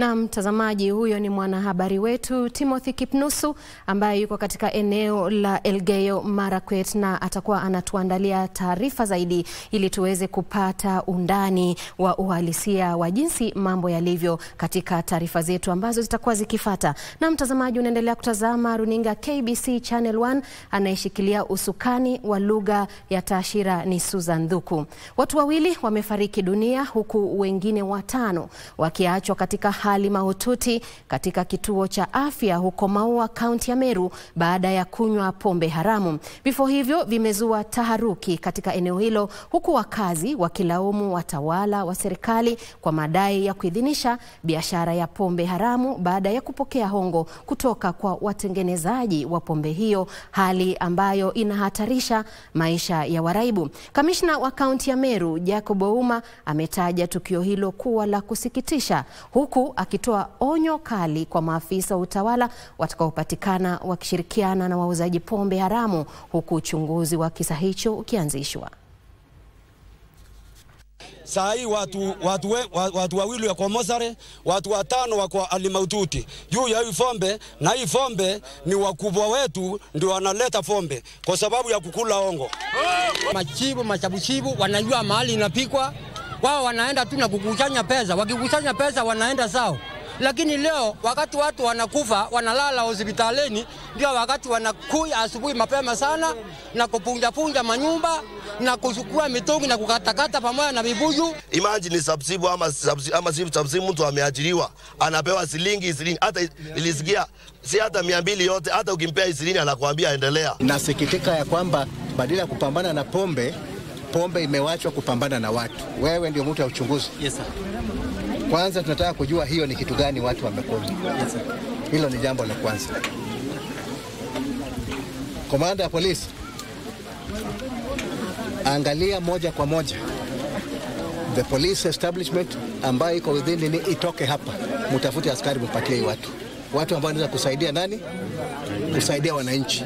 Na mtazamaji, huyo ni mwanahabari wetu Timothy Kipnusu ambaye yuko katika eneo la Elgeyo Marakwet na atakuwa anatuandalia taarifa zaidi ili tuweze kupata undani wa uhalisia wa jinsi mambo yalivyo katika taarifa zetu ambazo zitakuwa zikifuata. Na mtazamaji, unaendelea kutazama runinga KBC Channel 1. Anayeshikilia usukani wa lugha ya taashira ni Susan Thuku. Watu wawili wamefariki dunia huku wengine 5 wakiachwa katika hali mahututi katika kituo cha afya huko Maua, kaunti ya Meru baada ya kunywa pombe haramu. Vifo hivyo vimezua taharuki katika eneo hilo huku wakazi wakilaumu watawala wa serikali kwa madai ya kuidhinisha biashara ya pombe haramu baada ya kupokea hongo kutoka kwa watengenezaji wa pombe hiyo, hali ambayo inahatarisha maisha ya waraibu. Kamishna wa kaunti ya Meru Jacob Ouma ametaja tukio hilo kuwa la kusikitisha huku akitoa onyo kali kwa maafisa wa utawala watakaopatikana wakishirikiana na wauzaji pombe haramu, huku uchunguzi wa kisa hicho ukianzishwa. Saa hii watu wawili wako Mosare, watu 5 wako alimaututi juu ya hii pombe, na hii pombe ni wakubwa wetu ndio wanaleta pombe kwa sababu ya kukula hongo. Machabuchibu wanajua mahali inapikwa, wao wanaenda tu na kukusanya pesa, wakikusanya pesa wanaenda sawa. Lakini leo wakati watu wanakufa wanalala hospitalini, ndio wakati wanakuja asubuhi mapema sana na kupunja manyumba na kuchukua mitungi na kukatakata pamoja na vibuyu. Imagine subsidy ama subsidy, mtu ameajiriwa anapewa shilingi hata ilisikia si hata 200 yote, hata ukimpea 20 anakuambia endelea. Nasikitika ya kwamba badala ya kupambana na pombe imewachwa kupambana na watu. Wewe ndio mtu wa uchunguzi. Yes sir. Kwanza tunataka kujua hiyo ni kitu gani watu wamekunywa. Yes sir. Hilo ni jambo la kwanza. Komanda ya polisi, angalia moja kwa moja the police establishment ambayo iko within itoke hapa, mtafute askari mpatie watu ambao wanaweza kusaidia nani? Kusaidia wananchi.